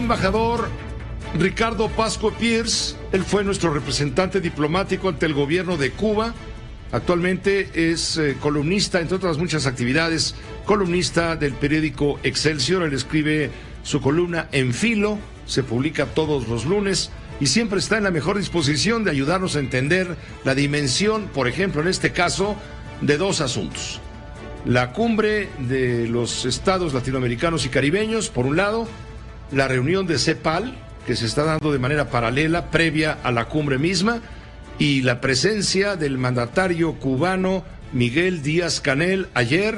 embajador Ricardo Pasco Pierce. Él fue nuestro representante diplomático ante el gobierno de Cuba. Actualmente es columnista, entre otras muchas actividades, columnista del periódico Excelsior. Él escribe su columna En Filo, se publica todos los lunes y siempre está en la mejor disposición de ayudarnos a entender la dimensión, por ejemplo, en este caso, de dos asuntos. La cumbre de los estados latinoamericanos y caribeños, por un lado, la reunión de CEPAL, que se está dando de manera paralela, previa a la cumbre misma, y la presencia del mandatario cubano Miguel Díaz-Canel ayer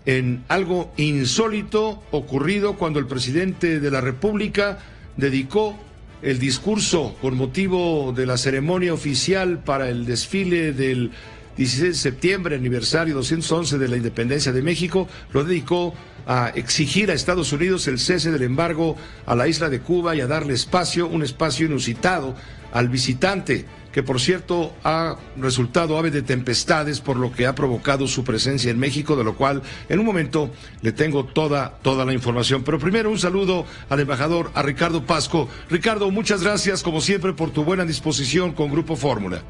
en algo insólito ocurrido cuando el presidente de la República dedicó el discurso con motivo de la ceremonia oficial para el desfile del 16 de septiembre, aniversario 211 de la independencia de México, lo dedicó a exigir a Estados Unidos el cese del embargo a la isla de Cuba y a darle espacio, un espacio inusitado al visitante, que por cierto ha resultado ave de tempestades por lo que ha provocado su presencia en México, de lo cual en un momento le tengo toda la información. Pero primero un saludo al embajador, a Ricardo Pasco. Ricardo, muchas gracias como siempre por tu buena disposición con Grupo Fórmula.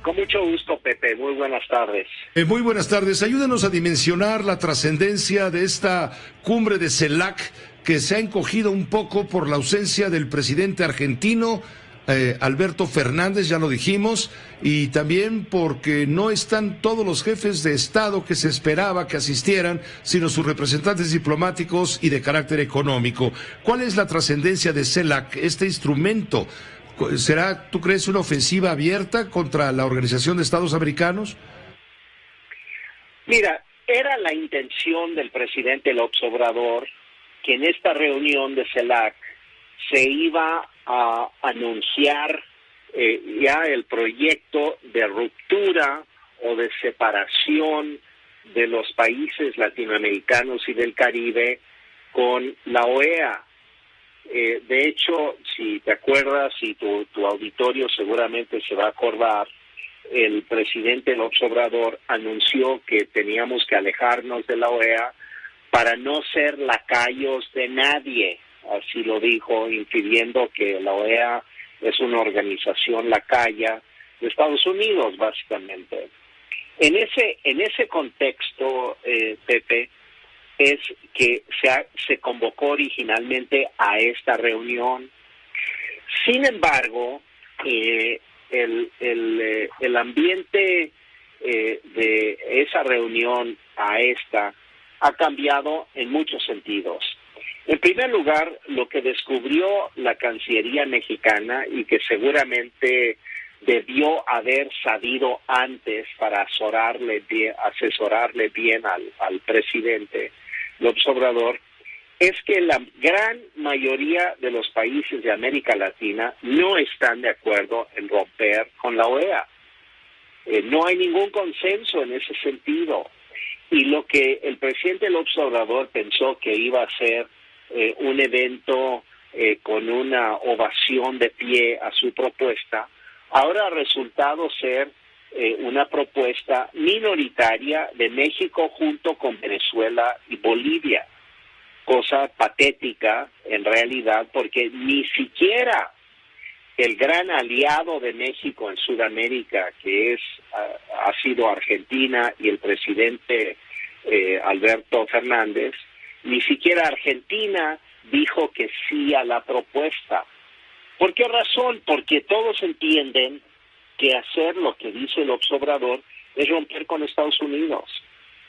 Con mucho gusto, Pepe. Muy buenas tardes. Muy buenas tardes. Ayúdanos a dimensionar la trascendencia de esta cumbre de CELAC, que se ha encogido un poco por la ausencia del presidente argentino, Alberto Fernández, ya lo dijimos, y también porque no están todos los jefes de Estado que se esperaba que asistieran, sino sus representantes diplomáticos y de carácter económico. ¿Cuál es la trascendencia de CELAC, este instrumento? ¿Será, tú crees, una ofensiva abierta contra la Organización de Estados Americanos? Mira, era la intención del presidente López Obrador que en esta reunión de CELAC se iba a anunciar ya el proyecto de ruptura o de separación de los países latinoamericanos y del Caribe con la OEA. De hecho, si te acuerdas, y tu auditorio seguramente se va a acordar, el presidente López Obrador anunció que teníamos que alejarnos de la OEA para no ser lacayos de nadie, así lo dijo, infiriendo que la OEA es una organización lacaya de Estados Unidos, básicamente. En ese contexto, Pepe, es que se convocó originalmente a esta reunión. Sin embargo, el ambiente de esa reunión a esta ha cambiado en muchos sentidos. En primer lugar, lo que descubrió la Cancillería mexicana y que seguramente debió haber sabido antes para asesorarle bien al presidente López Obrador, es que la gran mayoría de los países de América Latina no están de acuerdo en romper con la OEA. No hay ningún consenso en ese sentido. Y lo que el presidente López Obrador pensó que iba a ser un evento con una ovación de pie a su propuesta, ahora ha resultado ser una propuesta minoritaria de México junto con Venezuela y Bolivia, cosa patética en realidad, porque ni siquiera el gran aliado de México en Sudamérica, que ha sido Argentina y el presidente Alberto Fernández, ni siquiera Argentina dijo que sí a la propuesta. ¿Por qué razón? Porque todos entienden que hacer lo que dice López Obrador es romper con Estados Unidos.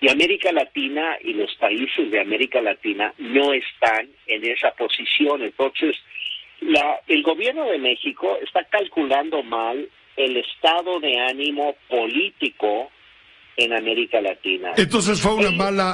Y América Latina y los países de América Latina no están en esa posición. Entonces, el gobierno de México está calculando mal el estado de ánimo político en América Latina. Entonces fue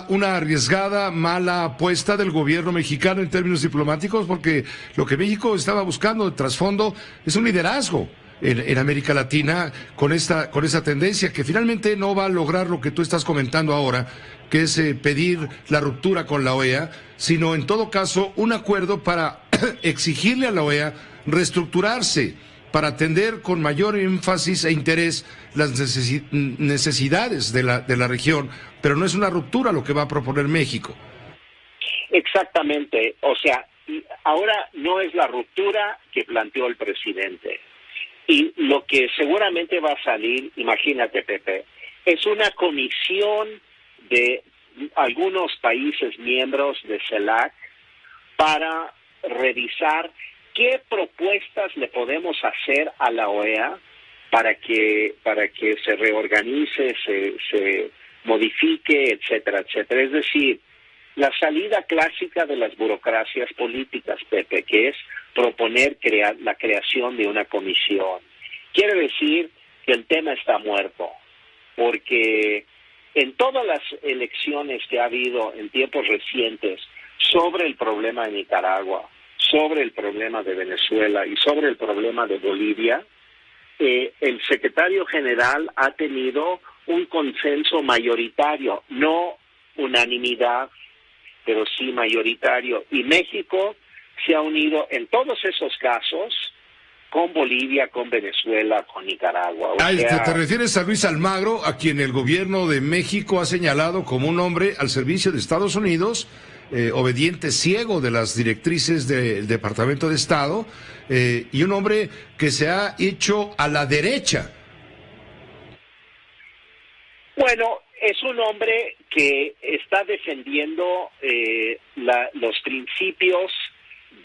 una arriesgada, mala apuesta del gobierno mexicano en términos diplomáticos, porque lo que México estaba buscando de trasfondo es un liderazgo en América Latina con esa tendencia que finalmente no va a lograr lo que tú estás comentando ahora, que es pedir la ruptura con la OEA, sino en todo caso un acuerdo para exigirle a la OEA reestructurarse, para atender con mayor énfasis e interés las necesidades de la región, pero no es una ruptura lo que va a proponer México. Exactamente, o sea, y ahora no es la ruptura que planteó el presidente. Y lo que seguramente va a salir, imagínate, Pepe, es una comisión de algunos países miembros de CELAC para revisar qué propuestas le podemos hacer a la OEA para que se reorganice, se modifique, etcétera, etcétera. Es decir, la salida clásica de las burocracias políticas, Pepe, que es proponer la creación de una comisión. Quiere decir que el tema está muerto, porque en todas las elecciones que ha habido en tiempos recientes sobre el problema de Nicaragua, sobre el problema de Venezuela y sobre el problema de Bolivia, el secretario general ha tenido un consenso mayoritario, no unanimidad, pero sí mayoritario. Y México se ha unido en todos esos casos con Bolivia, con Venezuela, con Nicaragua. ¿Te refieres a Luis Almagro, a quien el gobierno de México ha señalado como un hombre al servicio de Estados Unidos, obediente ciego de las directrices del Departamento de Estado, y un hombre que se ha hecho a la derecha? Bueno, es un hombre que está defendiendo los principios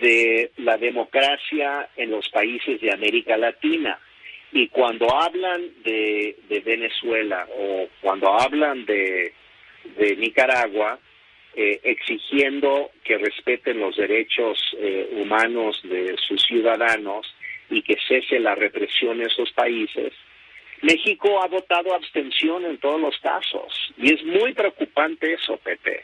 de la democracia en los países de América Latina. Y cuando hablan de Venezuela o cuando hablan de Nicaragua, exigiendo que respeten los derechos humanos de sus ciudadanos y que cese la represión en esos países, México ha votado abstención en todos los casos. Y es muy preocupante eso, Pepe,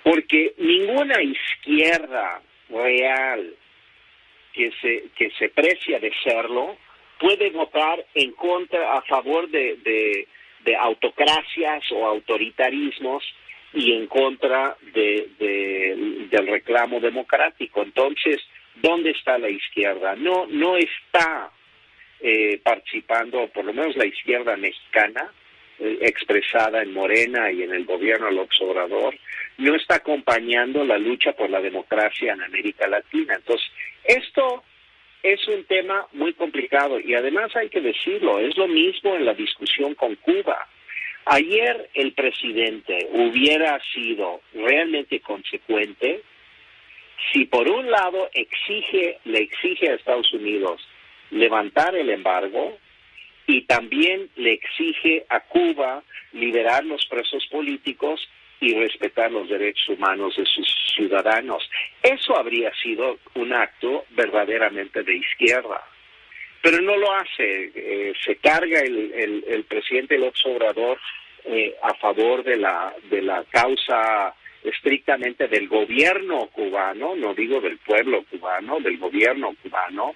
porque ninguna izquierda real que se precia de serlo puede votar en contra, a favor de autocracias o autoritarismos y en contra del reclamo democrático. Entonces, ¿dónde está la izquierda? No está participando, por lo menos la izquierda mexicana, expresada en Morena y en el gobierno de López Obrador, no está acompañando la lucha por la democracia en América Latina. Entonces, esto es un tema muy complicado y además hay que decirlo, es lo mismo en la discusión con Cuba. Ayer el presidente hubiera sido realmente consecuente si por un lado le exige a Estados Unidos levantar el embargo y también le exige a Cuba liberar los presos políticos y respetar los derechos humanos de sus ciudadanos. Eso habría sido un acto verdaderamente de izquierda. Pero no lo hace. Se carga el presidente López Obrador a favor de la causa estrictamente del gobierno cubano, no digo del pueblo cubano, del gobierno cubano,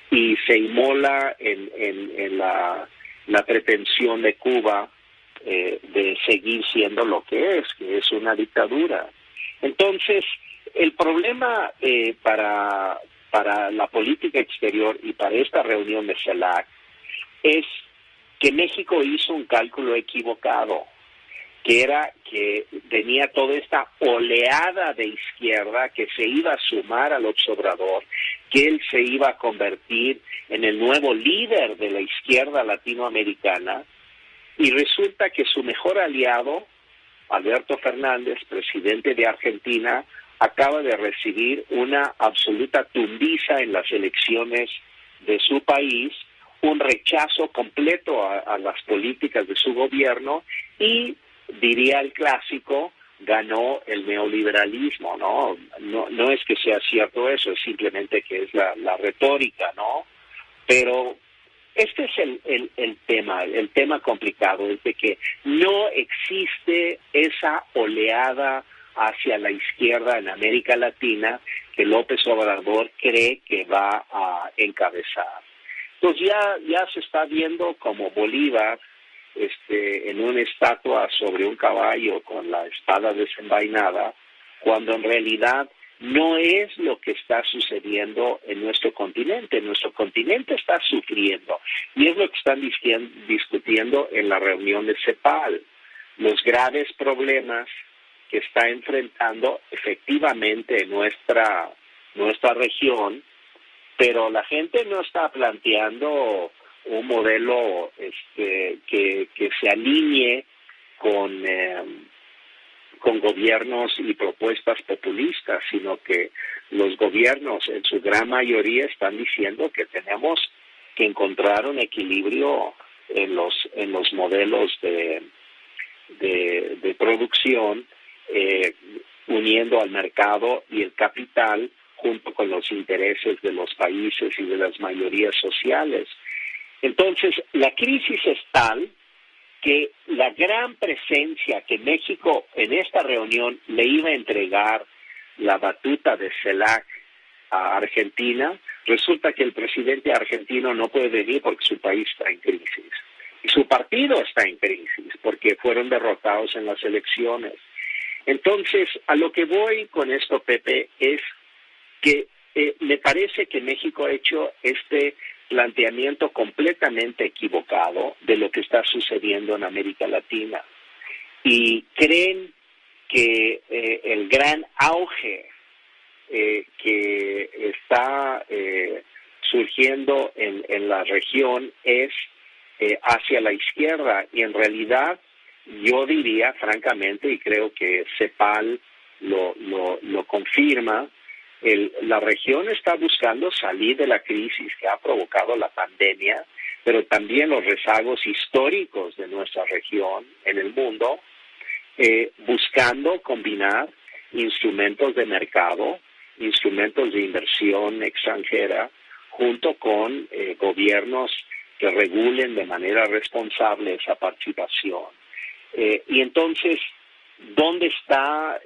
y se inmola en la pretensión de Cuba de seguir siendo lo que es una dictadura. Entonces, el problema para la política exterior y para esta reunión de CELAC es que México hizo un cálculo equivocado, que era que tenía toda esta oleada de izquierda que se iba a sumar al observador, que él se iba a convertir en el nuevo líder de la izquierda latinoamericana, y resulta que su mejor aliado, Alberto Fernández, presidente de Argentina, acaba de recibir una absoluta tumbiza en las elecciones de su país, un rechazo completo a las políticas de su gobierno y, diría el clásico, ganó el neoliberalismo, ¿no? No es que sea cierto eso, es simplemente que es la retórica, ¿no? Pero este es el tema complicado, es de que no existe esa oleada hacia la izquierda en América Latina que López Obrador cree que va a encabezar. Entonces ya se está viendo como Bolívar en una estatua sobre un caballo con la espada desenvainada, cuando en realidad no es lo que está sucediendo en nuestro continente. Nuestro continente está sufriendo y es lo que están discutiendo en la reunión de CEPAL, los graves problemas que está enfrentando efectivamente nuestra nuestra región, pero la gente no está planteando un modelo que se alinee con gobiernos y propuestas populistas, sino que los gobiernos en su gran mayoría están diciendo que tenemos que encontrar un equilibrio en los modelos de producción, uniendo al mercado y el capital junto con los intereses de los países y de las mayorías sociales. Entonces, la crisis es tal que la gran presencia que México en esta reunión le iba a entregar la batuta de CELAC a Argentina, resulta que el presidente argentino no puede venir porque su país está en crisis. Y su partido está en crisis porque fueron derrotados en las elecciones. Entonces, a lo que voy con esto, Pepe, es que me parece que México ha hecho este planteamiento completamente equivocado de lo que está sucediendo en América Latina. Y creen que el gran auge que está surgiendo en la región es hacia la izquierda, y en realidad yo diría francamente, y creo que CEPAL lo confirma, la región está buscando salir de la crisis que ha provocado la pandemia, pero también los rezagos históricos de nuestra región en el mundo, buscando combinar instrumentos de mercado, instrumentos de inversión extranjera, junto con gobiernos que regulen de manera responsable esa participación. Y entonces, ¿dónde está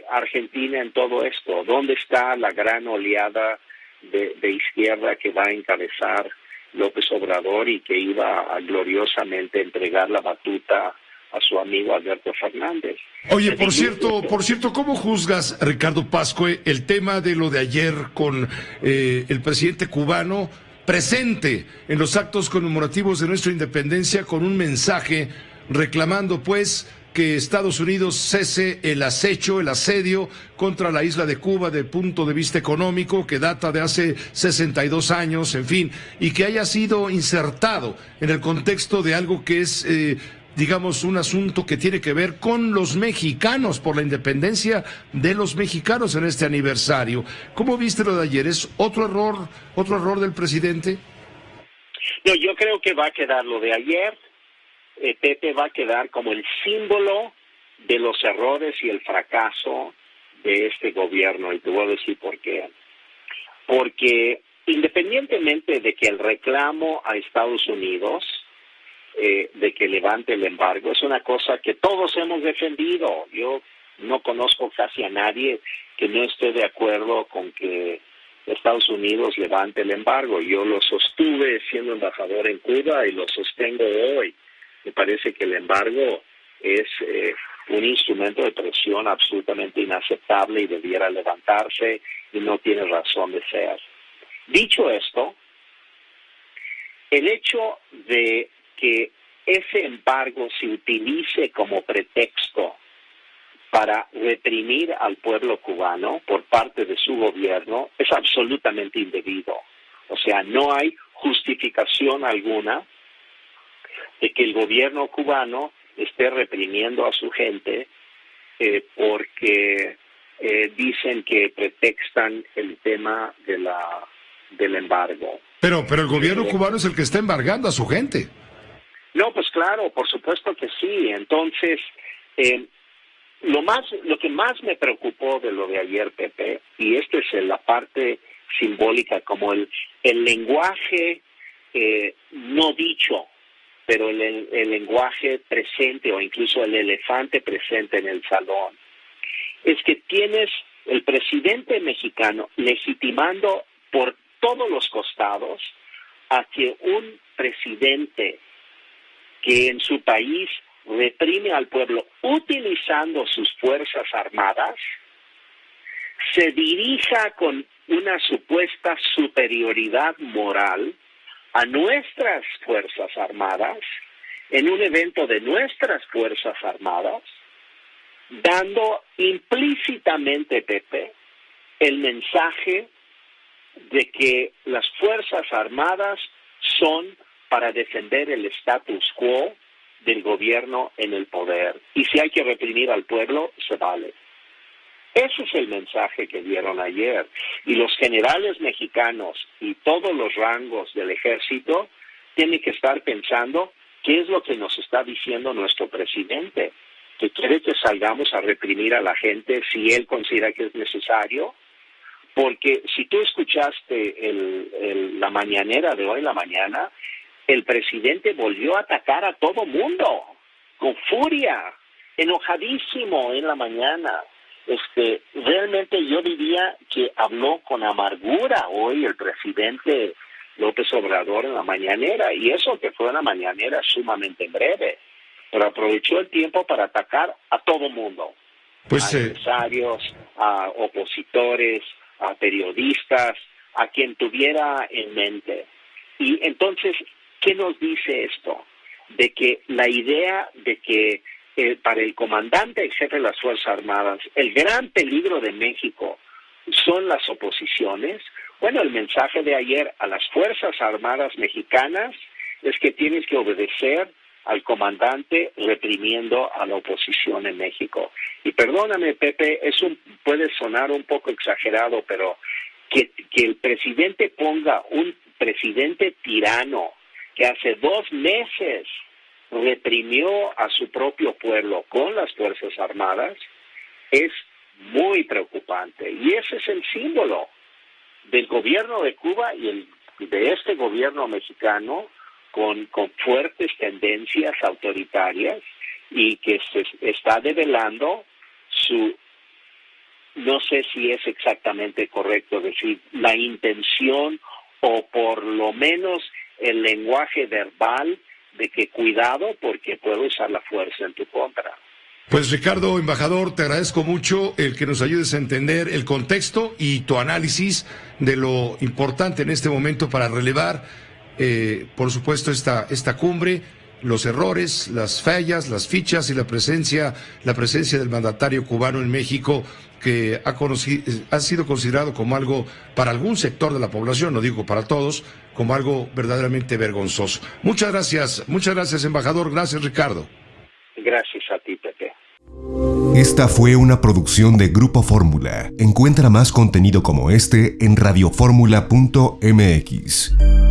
Argentina en todo esto? ¿Dónde está la gran oleada de izquierda que va a encabezar López Obrador y que iba a gloriosamente entregar la batuta a su amigo Alberto Fernández? Oye, por cierto, ¿cómo juzgas, Ricardo Pascue, el tema de lo de ayer con el presidente cubano presente en los actos conmemorativos de nuestra independencia con un mensaje reclamando, pues, que Estados Unidos cese el acecho, el asedio contra la isla de Cuba desde el punto de vista económico, que data de hace 62 años, en fin, y que haya sido insertado en el contexto de algo que es, digamos, un asunto que tiene que ver con los mexicanos, por la independencia de los mexicanos en este aniversario? ¿Cómo viste lo de ayer? ¿Es otro error del presidente? No, yo creo que va a quedar lo de ayer. Pepe, va a quedar como el símbolo de los errores y el fracaso de este gobierno, y te voy a decir por qué. Porque independientemente de que el reclamo a Estados Unidos de que levante el embargo es una cosa que todos hemos defendido. Yo no conozco casi a nadie que no esté de acuerdo con que Estados Unidos levante el embargo. Yo lo sostuve siendo embajador en Cuba y lo sostengo hoy. Me parece que el embargo es un instrumento de presión absolutamente inaceptable y debiera levantarse, y no tiene razón de ser. Dicho esto, el hecho de que ese embargo se utilice como pretexto para reprimir al pueblo cubano por parte de su gobierno es absolutamente indebido. O sea, no hay justificación alguna de que el gobierno cubano esté reprimiendo a su gente porque dicen que pretextan el tema del embargo. Pero el gobierno cubano es el que está embargando a su gente. No, pues claro, por supuesto que sí. Entonces, lo que más me preocupó de lo de ayer, Pepe, y esta es la parte simbólica, como el lenguaje no dicho, pero el lenguaje presente, o incluso el elefante presente en el salón, es que tienes el presidente mexicano legitimando por todos los costados a que un presidente que en su país reprime al pueblo utilizando sus fuerzas armadas se dirija con una supuesta superioridad moral a nuestras Fuerzas Armadas, en un evento de nuestras Fuerzas Armadas, dando implícitamente, Pepe, el mensaje de que las Fuerzas Armadas son para defender el status quo del gobierno en el poder. Y si hay que reprimir al pueblo, se vale. Ese es el mensaje que dieron ayer. Y los generales mexicanos y todos los rangos del ejército tienen que estar pensando qué es lo que nos está diciendo nuestro presidente, que quiere que salgamos a reprimir a la gente si él considera que es necesario. Porque si tú escuchaste la mañanera de hoy en la mañana, el presidente volvió a atacar a todo mundo, con furia, enojadísimo en la mañana. Realmente yo diría que habló con amargura hoy el presidente López Obrador en la mañanera, y eso que fue una mañanera sumamente breve, pero aprovechó el tiempo para atacar a todo mundo, a empresarios, a opositores, a periodistas, a quien tuviera en mente. Y entonces, ¿qué nos dice esto? De que la idea de que para el comandante en jefe de las Fuerzas Armadas, el gran peligro de México son las oposiciones. Bueno, el mensaje de ayer a las Fuerzas Armadas mexicanas es que tienes que obedecer al comandante reprimiendo a la oposición en México. Y perdóname, Pepe, puede sonar un poco exagerado, pero que el presidente ponga un presidente tirano que hace 2 meses reprimió a su propio pueblo con las Fuerzas Armadas, es muy preocupante. Y ese es el símbolo del gobierno de Cuba y de este gobierno mexicano con fuertes tendencias autoritarias, y que se está develando no sé si es exactamente correcto decir, la intención o por lo menos el lenguaje verbal de que cuidado porque puedo usar la fuerza en tu contra. Pues Ricardo, embajador, te agradezco mucho el que nos ayudes a entender el contexto y tu análisis de lo importante en este momento para relevar, por supuesto, esta cumbre, los errores, las fallas, las fichas y la presencia del mandatario cubano en México, que ha sido considerado como algo, para algún sector de la población, no digo para todos, como algo verdaderamente vergonzoso. Muchas gracias, embajador. Gracias, Ricardo. Gracias a ti, Pepe. Esta fue una producción de Grupo Fórmula. Encuentra más contenido como este en radioformula.mx.